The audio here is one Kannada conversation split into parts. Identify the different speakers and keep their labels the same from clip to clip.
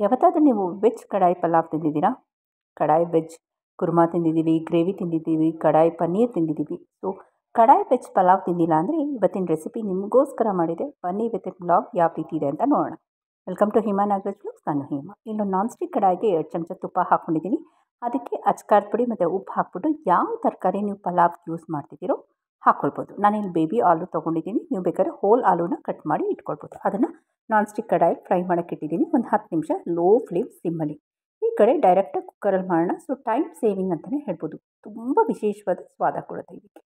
Speaker 1: ಯಾವತ್ತಾದರೂ ನೀವು ವೆಜ್ ಕಡಾಯಿ ಪಲಾವ್ ತಿಂದಿದ್ದೀರಾ? ಕಡಾಯಿ ವೆಜ್ ಕುರ್ಮಾ ತಿಂದಿದ್ದೀವಿ, ಗ್ರೇವಿ ತಿಂದಿದ್ದೀವಿ, ಕಡಾಯಿ ಪನ್ನೀರ್ ತಿಂದಿದ್ದೀವಿ. ಸೊ ಕಡಾಯಿ ವೆಜ್ ಪಲಾವ್ ತಿಂದಿಲ್ಲ ಅಂದರೆ ಇವತ್ತಿನ ರೆಸಿಪಿ ನಿಮಗೋಸ್ಕರ ಮಾಡಿದೆ. ಬನ್ನಿ ಇವತ್ತಿನ ಬ್ಲಾಗ್ ಯಾವ ರೀತಿ ಇದೆ ಅಂತ ನೋಡೋಣ. Welcome to Hima Nagaraj blogs. ನಾನು ಹಿಮಾ. ಇಲ್ಲೊಂದು ನಾನ್ ಸ್ಟಿಕ್ ಕಡಾಯಿಗೆ 2 ಚಮಚ ತುಪ್ಪ ಹಾಕ್ಕೊಂಡಿದ್ದೀನಿ. ಅದಕ್ಕೆ ಅಚ್ಕಾರದ ಪುಡಿ ಮತ್ತು ಉಪ್ಪು ಹಾಕ್ಬಿಟ್ಟು ಯಾವ ತರಕಾರಿ ನೀವು ಪಲಾವ್ ಯೂಸ್ ಮಾಡ್ತಿದ್ದೀರೋ ಹಾಕ್ಕೊಳ್ಬೋದು. ನಾನಿಲ್ಲಿ ಬೇಬಿ ಆಲೂ ತೊಗೊಂಡಿದ್ದೀನಿ. ನೀವು ಬೇಕಾದ್ರೆ ಹೋಲ್ ಆಲೂನ ಕಟ್ ಮಾಡಿ ಇಟ್ಕೊಳ್ಬೋದು. ಅದನ್ನು ನಾನ್ ಸ್ಟಿಕ್ ಕಡಾಯಿ ಫ್ರೈ ಮಾಡೋಕ್ಕೆ ಇಟ್ಟಿದ್ದೀನಿ. ಒಂದು 10 ನಿಮಿಷ ಲೋ ಫ್ಲೇಮ್ ಸಿಮ್ಮಲ್ಲಿ. ಈ ಕಡೆ ಡೈರೆಕ್ಟಾಗಿ ಕುಕ್ಕರಲ್ಲಿ ಮಾಡೋಣ. ಸೊ ಟೈಮ್ ಸೇವಿಂಗ್ ಅಂತಲೇ ಹೇಳ್ಬೋದು. ತುಂಬ ವಿಶೇಷವಾದ ಸ್ವಾದ ಕೊಡುತ್ತೆ ಇದಕ್ಕೆ.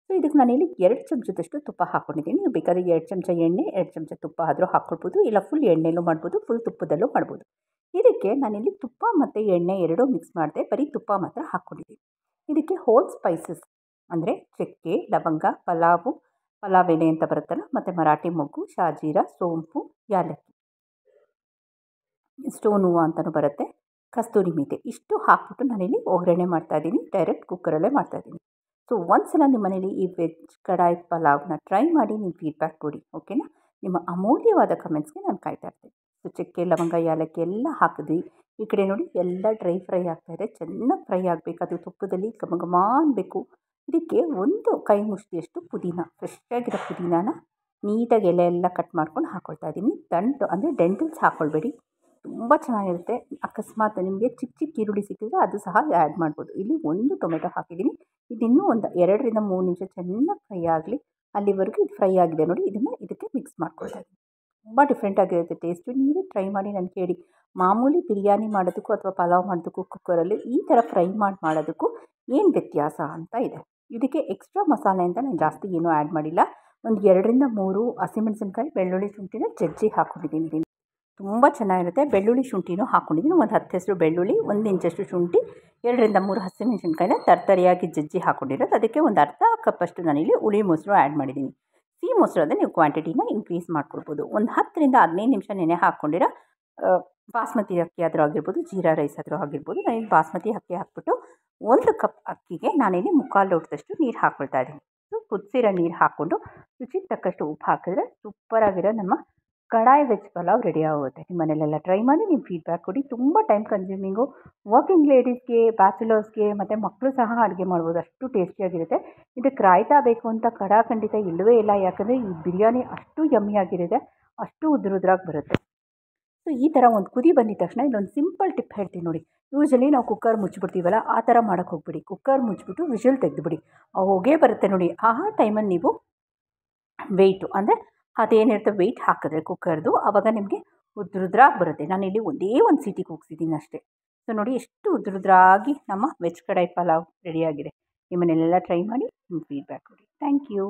Speaker 1: ಸೊ ಇದಕ್ಕೆ ನಾನಿಲ್ಲಿ 2 ಚಮಚದಷ್ಟು ತುಪ್ಪ ಹಾಕ್ಕೊಂಡಿದ್ದೀನಿ. ನೀವು ಬೇಕಾದ್ರೆ 2 ಚಮಚ ಎಣ್ಣೆ, 2 ಚಮಚ ತುಪ್ಪ ಆದರೂ ಹಾಕ್ಕೊಳ್ಬೋದು. ಇಲ್ಲ ಫುಲ್ ಎಣ್ಣೆಲೂ ಮಾಡ್ಬೋದು, ಫುಲ್ ತುಪ್ಪದಲ್ಲೂ ಮಾಡ್ಬೋದು. ಇದಕ್ಕೆ ನಾನಿಲ್ಲಿ ತುಪ್ಪ ಮತ್ತು ಎಣ್ಣೆ ಎರಡೂ ಮಿಕ್ಸ್ ಮಾಡಿದೆ. ಬರೀ ತುಪ್ಪ ಮಾತ್ರ ಹಾಕ್ಕೊಂಡಿದ್ದೀನಿ. ಇದಕ್ಕೆ ಹೋಲ್ ಸ್ಪೈಸಸ್ ಅಂದರೆ ಚಕ್ಕೆ, ಲವಂಗ, ಪಲಾವ್ ಎಲೆ ಅಂತ ಬರುತ್ತಲ್ಲ, ಮತ್ತು ಮರಾಠಿ ಮೊಗ್ಗು, ಶಾಜೀರ, ಸೋಂಪು, ಯಾಲಕ್ಕಿ, ಸ್ಟೋನ್ ಹೂವು ಅಂತಲೂ ಬರುತ್ತೆ, ಕಸ್ತೂರಿ ಮೇಥಿ, ಇಷ್ಟು ಹಾಕ್ಬಿಟ್ಟು ನಾನಿಲ್ಲಿ ಒಗ್ಗರಣೆ ಮಾಡ್ತಾಯಿದ್ದೀನಿ. ಡೈರೆಕ್ಟ್ ಕುಕ್ಕರಲ್ಲೇ ಮಾಡ್ತಾಯಿದ್ದೀನಿ. ಸೊ ಒಂದ್ಸಲ ನಿಮ್ಮ ಮನೇಲಿ ಈ ವೆಜ್ ಕಡಾಯಿ ಪಲಾವ್ನ ಟ್ರೈ ಮಾಡಿ ನಿಮ್ಮ ಫೀಡ್ಬ್ಯಾಕ್ ಕೊಡಿ. ಓಕೆನಾ? ನಿಮ್ಮ ಅಮೂಲ್ಯವಾದ ಕಮೆಂಟ್ಸ್ಗೆ ನಾನು ಕಾಯ್ತಾ ಇರ್ತೀನಿ. ಸೊ ಚಕ್ಕೆ, ಲವಂಗ, ಯಾಲಕ್ಕಿ ಎಲ್ಲ ಹಾಕಿದ್ವಿ. ಈ ಕಡೆ ನೋಡಿ ಎಲ್ಲ ಡ್ರೈ ಫ್ರೈ ಆಗ್ತಾಯಿದೆ. ಚೆನ್ನಾಗಿ ಫ್ರೈ ಆಗಬೇಕು. ಅದು ತುಪ್ಪದಲ್ಲಿ ಘಮ ಘಮ ಅನ್ನಬೇಕು. ಇದಕ್ಕೆ ಒಂದು ಕೈ ಮುಷ್ಟಿಯಷ್ಟು ಪುದೀನ, ಫ್ರೆಶ್ ಆಗಿರೋ ಪುದೀನಾನ ನೀಟಾಗಿ ಎಲೆ ಎಲ್ಲ ಕಟ್ ಮಾಡ್ಕೊಂಡು ಹಾಕ್ಕೊಳ್ತಾ ಇದ್ದೀನಿ. ದಂಟು ಅಂದರೆ ಡೆಂಟಲ್ಸ್ ಹಾಕ್ಕೊಳ್ಬೇಡಿ, ತುಂಬ ಚೆನ್ನಾಗಿರುತ್ತೆ. ಅಕಸ್ಮಾತ್ ನಿಮಗೆ ಚಿಕ್ಕ ಚಿಕ್ಕ ಈರುಳ್ಳಿ ಸಿಕ್ಕಿದ್ರೆ ಅದು ಸಹ ಆ್ಯಡ್ ಮಾಡ್ಬೋದು. ಇಲ್ಲಿ ಒಂದು ಟೊಮೆಟೊ ಹಾಕಿದ್ದೀನಿ. ಇದಿನ್ನೂ ಒಂದು 2 ರಿಂದ 3 ನಿಮಿಷ ಚೆನ್ನಾಗಿ ಫ್ರೈ ಆಗಲಿ. ಅಲ್ಲಿವರೆಗೂ ಇದು ಫ್ರೈ ಆಗಿದೆ ನೋಡಿ. ಇದನ್ನು ಇದಕ್ಕೆ ಮಿಕ್ಸ್ ಮಾಡ್ಕೊಳ್ತಾ ಇದ್ದೀನಿ. ತುಂಬ ಡಿಫ್ರೆಂಟಾಗಿರುತ್ತೆ ಟೇಸ್ಟು. ನೀವೇ ಟ್ರೈ ಮಾಡಿ ನಾನು ಕೇಳಿ. ಮಾಮೂಲಿ ಬಿರಿಯಾನಿ ಮಾಡೋದಕ್ಕೂ ಅಥವಾ ಪಲಾವ್ ಮಾಡೋದಕ್ಕೂ ಕುಕ್ಕರಲ್ಲಿ ಈ ಥರ ಫ್ರೈ ಮಾಡೋದಕ್ಕೂ ಏನು ವ್ಯತ್ಯಾಸ ಅಂತ ಇದೆ. ಇದಕ್ಕೆ ಎಕ್ಸ್ಟ್ರಾ ಮಸಾಲೆ ಅಂತ ನಾನು ಜಾಸ್ತಿ ಏನೂ ಆ್ಯಡ್ ಮಾಡಿಲ್ಲ. ಒಂದು 2 ರಿಂದ 3 ಹಸಿಮೆಣಸಿನ್ಕಾಯಿ, ಬೆಳ್ಳುಳ್ಳಿ, ಶುಂಠಿನ ಜಜ್ಜಿ ಹಾಕ್ಕೊಂಡಿದ್ದೀನಿ. ತುಂಬ ಚೆನ್ನಾಗಿರುತ್ತೆ. ಬೆಳ್ಳುಳ್ಳಿ ಶುಂಠಿನೂ ಹಾಕ್ಕೊಂಡಿದ್ದೀನಿ. ಒಂದು 10 ಹೆಸರು ಬೆಳ್ಳುಳ್ಳಿ, 1 ಇಂಚಷ್ಟು ಶುಂಠಿ, 2 ರಿಂದ 3 ಹಸಿಮೆಣಸಿನ್ಕಾಯಿನ ತರ್ತರಿಯಾಗಿ ಜಜ್ಜಿ ಹಾಕ್ಕೊಂಡಿರೋದು. ಅದಕ್ಕೆ ಒಂದು ಅರ್ಧ ಕಪ್ಪಷ್ಟು ನಾನಿಲ್ಲಿ ಹುಳಿ ಮೊಸರು ಆ್ಯಡ್ ಮಾಡಿದ್ದೀನಿ. ಸಿಹಿ ಮೊಸರು ಅಂದರೆ ನೀವು ಕ್ವಾಂಟಿಟಿನ ಇನ್ಕ್ರೀಸ್ ಮಾಡ್ಕೊಳ್ಬೋದು. ಒಂದು 10 ರಿಂದ 15 ನಿಮಿಷ ನೆನೆ ಹಾಕ್ಕೊಂಡಿರೋ ಬಾಸ್ಮತಿ ಅಕ್ಕಿ ಆದರೂ ಆಗಿರ್ಬೋದು, ಜೀರಾ ರೈಸ್ ಆದರೂ ಆಗಿರ್ಬೋದು. ನಾನಿಲ್ಲಿ ಬಾಸ್ಮತಿ ಅಕ್ಕಿ ಹಾಕ್ಬಿಟ್ಟು 1 ಕಪ್ ಅಕ್ಕಿಗೆ ನಾನಿಲ್ಲಿ 3/4 ಲೋಟದಷ್ಟು ನೀರು ಹಾಕ್ಕೊಳ್ತಾ ಇದ್ದೀನಿ. ಸೊ ಕುದಿಸಿರೋ ನೀರು ಹಾಕ್ಕೊಂಡು ರುಚಿಗೆ ತಕ್ಕಷ್ಟು ಉಪ್ಪು ಹಾಕಿದ್ರೆ ಸೂಪರಾಗಿರೋ ನಮ್ಮ ಕಡಾಯಿ ವೆಜ್ ಪಲಾವ್ ರೆಡಿ ಆಗುತ್ತೆ. ನಿಮ್ಮ ಮನೇಲೆಲ್ಲ ಟ್ರೈ ಮಾಡಿ ನಿಮ್ಮ ಫೀಡ್ಬ್ಯಾಕ್ ಕೊಡಿ. ತುಂಬ ಟೈಮ್ ಕನ್ಸ್ಯೂಮಿಂಗು. ವರ್ಕಿಂಗ್ ಲೇಡೀಸ್ಗೆ, ಬ್ಯಾಚುಲರ್ಸ್ಗೆ ಮತ್ತು ಮಕ್ಕಳು ಸಹ ಅಡುಗೆ ಮಾಡ್ಬೋದು. ಅಷ್ಟು ಟೇಸ್ಟಿಯಾಗಿರುತ್ತೆ. ಇದಕ್ಕೆ ರಾಯ್ತಾ ಬೇಕು ಅಂತ ಖಂಡಿತ ಇಲ್ಲವೇ ಇಲ್ಲ. ಯಾಕಂದರೆ ಈ ಬಿರಿಯಾನಿ ಅಷ್ಟು ಯಮ್ಮಿಯಾಗಿರುತ್ತೆ, ಅಷ್ಟು ಉದ್ರಾಗಿ ಬರುತ್ತೆ. ಸೊ ಈ ಥರ ಒಂದು ಕುದಿ ಬಂದಿದ ತಕ್ಷಣ ಇಲ್ಲೊಂದು ಸಿಂಪಲ್ ಟಿಪ್ ಹೇಳ್ತೀನಿ ನೋಡಿ. ಯೂಶಲಿ ನಾವು ಕುಕ್ಕರ್ ಮುಚ್ಚಿಬಿಡ್ತೀವಲ್ಲ, ಆ ಥರ ಮಾಡೋಕ್ಕೆ ಹೋಗ್ಬಿಡಿ. ಕುಕ್ಕರ್ ಮುಚ್ಚಿಬಿಟ್ಟು ವಿಷಲ್ ತೆಗೆದುಬಿಡಿ. ಹೊಗೆ ಬರುತ್ತೆ ನೋಡಿ. ಆ ಟೈಮಲ್ಲಿ ನೀವು ವೆಯ್ಟು ಅಂದರೆ ಅದೇನಿರುತ್ತೆ ವೆಯ್ಟ್ ಹಾಕಿದ್ರೆ ಕುಕ್ಕರ್ದು, ಆವಾಗ ನಿಮಗೆ ಉದ್ರಾಗಿ ಬರುತ್ತೆ. ನಾನಿಲ್ಲಿ ಒಂದೇ ಒಂದು ಸೀಟಿ ಕೂಗಿಸಿದ್ದೀನಿ ಅಷ್ಟೇ. ಸೊ ನೋಡಿ ಎಷ್ಟು ಉದ್ರಾಗಿ ನಮ್ಮ ವೆಜ್ ಕಡಾಯಿ ಪಲಾವ್ ರೆಡಿಯಾಗಿದೆ. ನಿಮ್ಮ ಮನೇಲೆಲ್ಲ ಟ್ರೈ ಮಾಡಿ ನಿಮ್ಮ ಫೀಡ್ಬ್ಯಾಕ್ ಕೊಡಿ. Thank you.